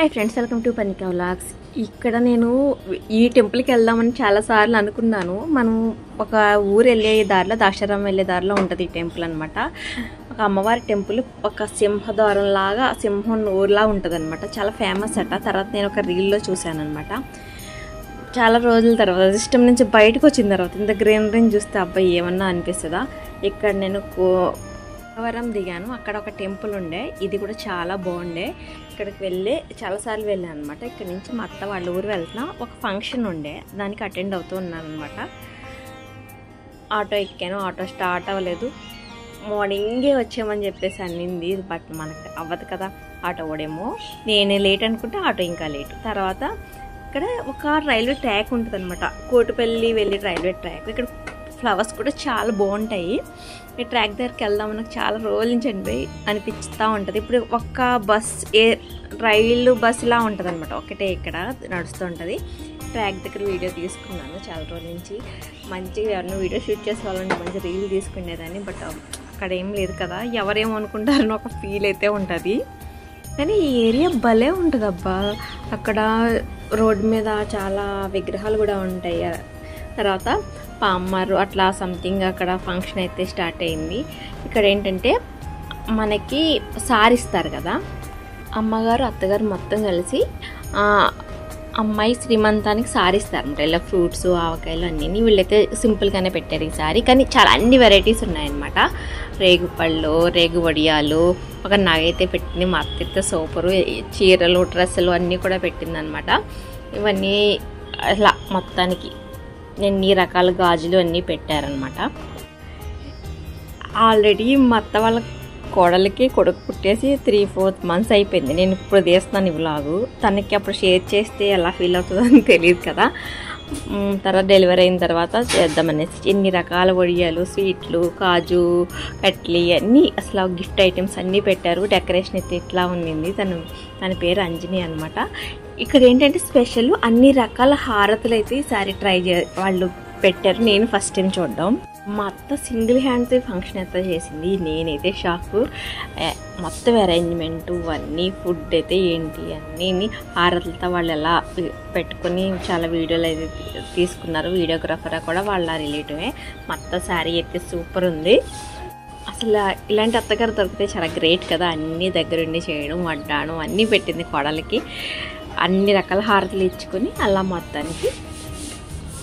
Hi friends, welcome to Panika vlogs. ఇక్కడ నేను ఈ టెంపుల్కి వెళ్దామని చాలాసార్లు అనుకున్నాను. మనం ఒక ఊరు వెళ్ళే దారిలో, దాక్షారామం వెళ్ళే దారిలో ఉంటుంది ఈ టెంపుల్ అనమాట. ఒక అమ్మవారి టెంపుల్, ఒక సింహద్వారం లాగా, సింహం ఊర్లా ఉంటుంది అనమాట. చాలా ఫేమస్ అట. తర్వాత నేను ఒక రీల్లో చూశాను అనమాట. చాలా రోజుల తర్వాత ఇష్టం నుంచి బయటకు వచ్చిన తర్వాత ఇంత గ్రీనరీని చూస్తే అబ్బాయి ఏమన్నా అనిపిస్తుందా. ఇక్కడ నేను వరం దిగాను. అక్కడ ఒక టెంపుల్ ఉండే, ఇది కూడా చాలా బాగుండే. ఇక్కడికి వెళ్ళి చాలాసార్లు వెళ్ళాను అనమాట. ఇక్కడ నుంచి మా అత్త వాళ్ళ ఊరు వెళ్తున్నా. ఒక ఫంక్షన్ ఉండే, దానికి అటెండ్ అవుతూ ఉన్నాను అనమాట. ఆటో ఎక్కాను, ఆటో స్టార్ట్ అవ్వలేదు. మార్నింగే వచ్చామని చెప్పేసి అన్నింది, బట్ మనకు అవ్వదు కదా. ఆటో ఓడేమో, నేనే లేట్ అనుకుంటే ఆటో ఇంకా లేట్. తర్వాత ఇక్కడ ఒక రైల్వే ట్రాక్ ఉంటుంది అనమాట, కోటిపల్లి వెళ్ళి రైల్వే ట్రాక్. ఇక్కడ ఫ్లవర్స్ కూడా చాలా బాగుంటాయి. ఈ ట్రాక్ దగ్గరికి వెళ్దాం నాకు చాలా రోజుల నుంచి అనిపిస్తూ ఉంటుంది. ఇప్పుడు ఒక్క బస్, రైలు బస్ ఇలా ఉంటుంది అనమాట, ఒకటే ఇక్కడ నడుస్తూ ఉంటుంది. ట్రాక్ దగ్గర వీడియో తీసుకున్నాను చాలా రోజుల నుంచి. మంచిగా ఎవరైనా వీడియో షూట్ చేసుకోవాలంటే మంచి రీల్ తీసుకునేదాన్ని, బట్ అక్కడ ఏం లేదు కదా, ఎవరేమనుకుంటారని ఒక ఫీల్ అయితే ఉంటుంది. కానీ ఈ ఏరియా భలే ఉంటుంది అబ్బా. అక్కడ రోడ్డు మీద చాలా విగ్రహాలు కూడా ఉంటాయి. తర్వాత పామ్మరు అట్లా సంథింగ్ అక్కడ ఫంక్షన్ అయితే స్టార్ట్ అయింది. ఇక్కడ ఏంటంటే మనకి సారిస్తారు కదా, అమ్మగారు అత్తగారు మొత్తం కలిసి అమ్మాయి శ్రీమంతానికి సారిస్తారు అనమాట. ఇలా ఫ్రూట్స్, ఆవకాయలు అన్నీ. వీళ్ళైతే సింపుల్గానే పెట్టారు ఈ సారీ, కానీ చాలా అన్ని వెరైటీస్ ఉన్నాయన్నమాట. రేగు పళ్ళు, రేగు వడియాలు, ఒక నగైతే పెట్టింది మా అత్తైతే సూపరు. చీరలు, డ్రెస్సులు అన్నీ కూడా పెట్టిందనమాట. ఇవన్నీ అట్లా మొత్తానికి ఎన్ని రకాల గాజులు అన్నీ పెట్టారనమాట. ఆల్రెడీ మా అత్త వాళ్ళ కోడలికి కొడుకు పుట్టేసి 3-4 months అయిపోయింది. నేను ఇప్పుడు తీస్తున్నాను ఈ వ్లాగు. తనకి అప్పుడు షేర్ చేస్తే ఎలా ఫీల్ అవుతుందో అని తెలియదు కదా. తర్వాత డెలివరీ అయిన తర్వాత చేద్దామనేసి ఎన్ని రకాల వడియాలు, స్వీట్లు, కాజు కట్లీ అన్నీ, అసలు గిఫ్ట్ ఐటమ్స్ అన్నీ పెట్టారు. డెకరేషన్ అయితే ఇట్లా ఉండింది. తన పేరు అంజని అనమాట. ఇక్కడ ఏంటంటే స్పెషల్ అన్ని రకాల హారతులు అయితే ఈసారి వాళ్ళు పెట్టారు. నేను ఫస్ట్ టైం చూడడం. మా అత్త సింగిల్ హ్యాండ్స్ ఫంక్షన్ అయితే చేసింది. నేనైతే షాక్. మొత్తం అరేంజ్మెంటు అన్నీ, ఫుడ్ అయితే ఏంటి అన్నీ హారతులతో వాళ్ళు ఎలా పెట్టుకొని చాలా వీడియోలు అయితే తీసుకున్నారు. వీడియోగ్రాఫర్ కూడా వాళ్ళ రిలేటివే. మా అత్త శారీ అయితే సూపర్ ఉంది. అసలు ఇలాంటి అత్తగారు దొరికితే చాలా గ్రేట్ కదా. అన్నీ దగ్గరుండి చేయడం, వడ్డాను అన్నీ పెట్టింది కోడలికి. అన్ని రకాల హారతులు ఇచ్చుకొని అలా మొత్తానికి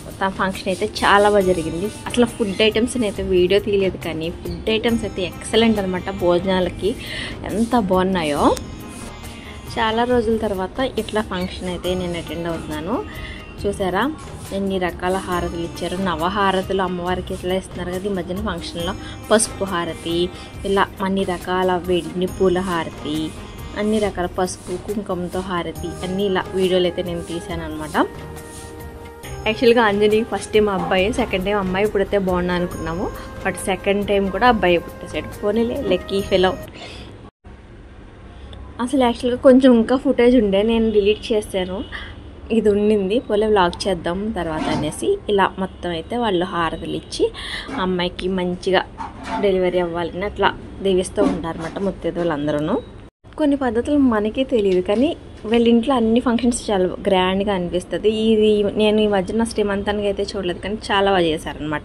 మొత్తం ఫంక్షన్ అయితే చాలా బాగా జరిగింది. అసలు ఫుడ్ ఐటమ్స్ అయితే వీడియో తీయలేదు, కానీ ఫుడ్ ఐటమ్స్ అయితే ఎక్సలెంట్ అనమాట. భోజనాలకి ఎంత బాగున్నాయో. చాలా రోజుల తర్వాత ఇట్లా ఫంక్షన్ అయితే నేను అటెండ్ అవుతున్నాను. చూసారా ఎన్ని రకాల హారతులు ఇచ్చారు. నవహారతులు అమ్మవారికి ఇట్లా ఇస్తున్నారు కదా ఈ మధ్యన ఫంక్షన్లో. పసుపు హారతి, ఇలా అన్ని రకాల వెండి పూల హారతి, అన్ని రకాల పసుపు కుంకుమతో హారతి అన్నీ ఇలా వీడియోలు అయితే నేను తీసాను అనమాట. యాక్చువల్గా అంజని ఫస్ట్ టైం అబ్బాయి, సెకండ్ టైం అమ్మాయి పుడితే బాగున్నా అనుకున్నాము. బట్ సెకండ్ టైం కూడా అబ్బాయి పుట్టేసాడు. పోనీలే, లక్కీ ఫెలో. అసలు యాక్చువల్గా కొంచెం ఇంకా ఫుటేజ్ ఉండే, నేను డిలీట్ చేశాను. ఇది ఉండింది, పోలే వ్లాగ్ చేద్దాం తర్వాత అనేసి. ఇలా మొత్తం అయితే వాళ్ళు హారతులు ఇచ్చి అమ్మాయికి మంచిగా డెలివరీ అవ్వాలని అట్లా దీవిస్తూ ఉంటారన్నమాట ముత్తైదు వాళ్ళందరూ. కొన్ని పద్ధతులు మనకే తెలియదు, కానీ వీళ్ళ ఇంట్లో అన్ని ఫంక్షన్స్ చాలా గ్రాండ్గా అనిపిస్తుంది. ఇది నేను ఈ మధ్యన శ్రీమంతానికి అయితే చూడలేదు, కానీ చాలా బాగా చేశారనమాట.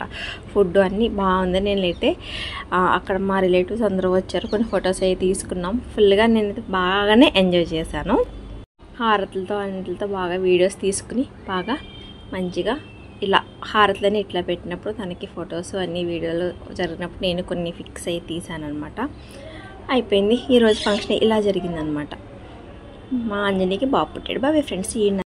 ఫుడ్ అన్నీ బాగుంది. నేనైతే అక్కడ మా రిలేటివ్స్ అందరూ వచ్చారు, కొన్ని ఫొటోస్ అయితే తీసుకున్నాం. ఫుల్గా నేనైతే బాగానే ఎంజాయ్ చేశాను. హారతులతో అన్నిటితో బాగా వీడియోస్ తీసుకుని బాగా మంచిగా ఇలా హారతులని ఇట్లా పెట్టినప్పుడు తనకి ఫొటోస్ అన్ని వీడియోలు జరిగినప్పుడు నేను కొన్ని ఫిక్స్ అయ్యి తీసాను అనమాట. అయిపోయింది. ఈరోజు ఫంక్షన్ ఇలా జరిగిందనమాట. మా అంజనీకి బాబు పుట్టాడు. బాబు ఫ్రెండ్స్.